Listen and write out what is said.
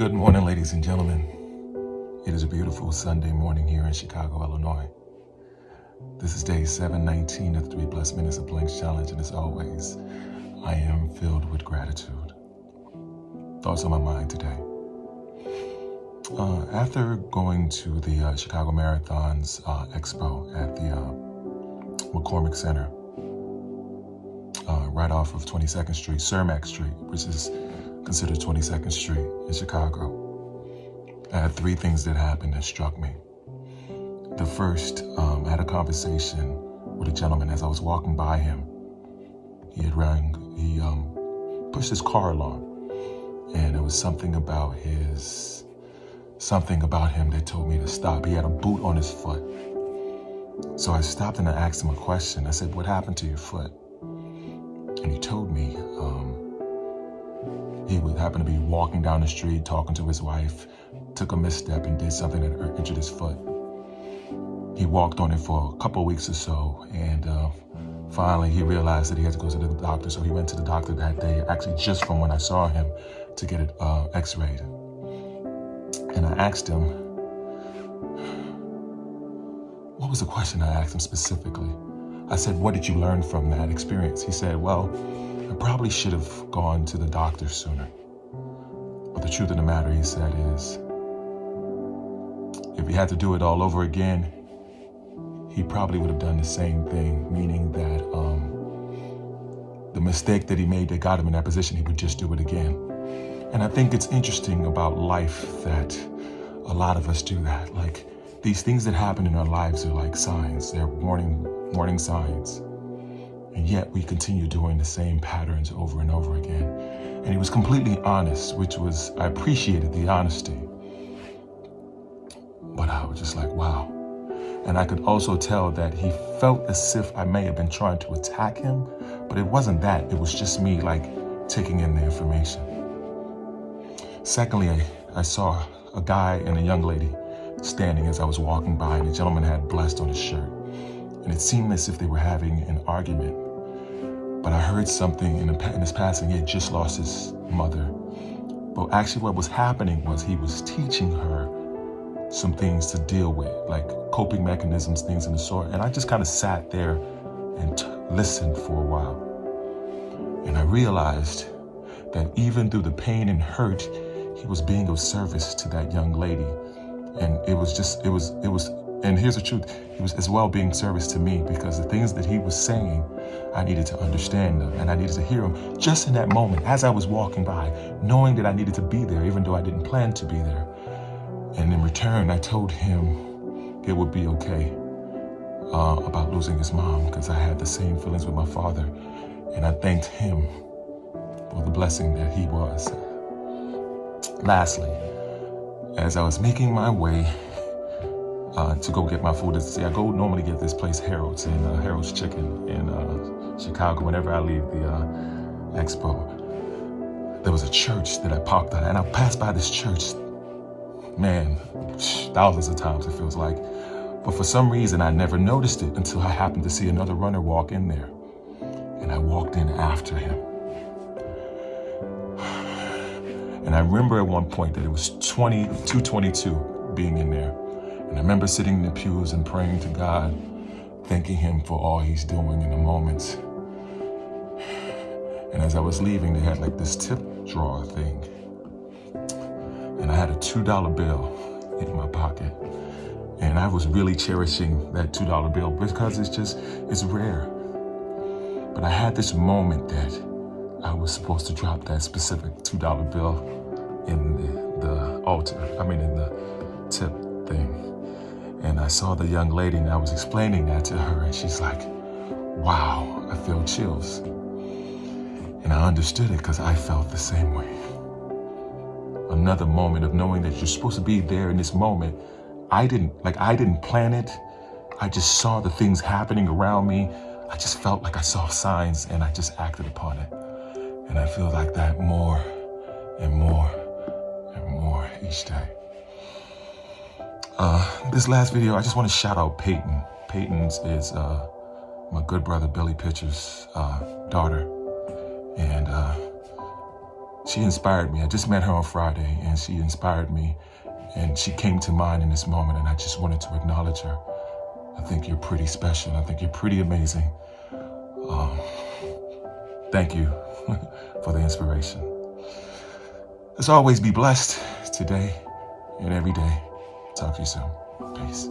Good morning, ladies and gentlemen. It is a beautiful Sunday morning here in Chicago, Illinois. This is day 719 of the 3 Blessed Minutes of Blanks Challenge, and as always, I am filled with gratitude. Thoughts on my mind today. After going to the Chicago Marathon's expo at the McCormick Center, right off of 22nd Street, Cermak Street, which is considered 22nd Street in Chicago, I had 3 things that happened that struck me. The first, I had a conversation with a gentleman as I was walking by him. He pushed his car along, and it was something about him that told me to stop. He had a boot on his foot. So I stopped and I asked him a question. I said, "What happened to your foot?" And he told me he would happen to be walking down the street talking to his wife, took a misstep and did something that injured his foot. He walked on it for a couple of weeks or so, and finally he realized that he had to go to the doctor. So he went to the doctor that day, actually just from when I saw him, to get it x-rayed. And I asked him, what was the question I asked him specifically? I said, "What did you learn from that experience?" He said, "Well, I probably should have gone to the doctor sooner. But the truth of the matter," he said, is if he had to do it all over again, he probably would have done the same thing, meaning that the mistake that he made that got him in that position, he would just do it again. And I think it's interesting about life that a lot of us do that. Like, these things that happen in our lives are like signs. They're warning signs. And yet we continue doing the same patterns over and over again. And he was completely honest, I appreciated the honesty. But I was just like, wow. And I could also tell that he felt as if I may have been trying to attack him, but it wasn't that. It was just me taking in the information. Secondly, I saw a guy and a young lady standing as I was walking by, and the gentleman had blessed on his shirt. And it seemed as if they were having an argument. But I heard something in his passing. He had just lost his mother. But actually what was happening was he was teaching her some things to deal with, like coping mechanisms, things in the sort. And I just kind of sat there and listened for a while. And I realized that even through the pain and hurt, he was being of service to that young lady. And and here's the truth, he was as well being service to me, because the things that he was saying, I needed to understand them, and I needed to hear them just in that moment as I was walking by, knowing that I needed to be there, even though I didn't plan to be there. And in return, I told him it would be okay about losing his mom, because I had the same feelings with my father. And I thanked him for the blessing that he was. Lastly, as I was making my way to go get my food. I go normally get this place, Harold's Chicken in Chicago. Whenever I leave the expo, there was a church that I parked at, and I passed by this church, man, thousands of times it feels like. But for some reason, I never noticed it until I happened to see another runner walk in there, and I walked in after him. And I remember at one point that it was 2:22 being in there. And I remember sitting in the pews and praying to God, thanking him for all he's doing in the moments. And as I was leaving, they had this tip drawer thing. And I had a $2 bill in my pocket. And I was really cherishing that $2 bill because it's rare. But I had this moment that I was supposed to drop that specific $2 bill in in the tip thing. And I saw the young lady, and I was explaining that to her, and she's like, "Wow, I feel chills." And I understood it because I felt the same way. Another moment of knowing that you're supposed to be there in this moment. I didn't plan it. I just saw the things happening around me. I just felt like I saw signs, and I just acted upon it. And I feel like that more and more and more each day. This last video, I just want to shout out Peyton. Peyton's is my good brother Billy Pitcher's daughter. And She inspired me. I just met her on Friday, and she inspired me, and she came to mind in this moment, and I just wanted to acknowledge her. I think you're pretty special. I think you're pretty amazing. Thank you for the inspiration. As always, be blessed today and every day. Talk to you soon. Peace.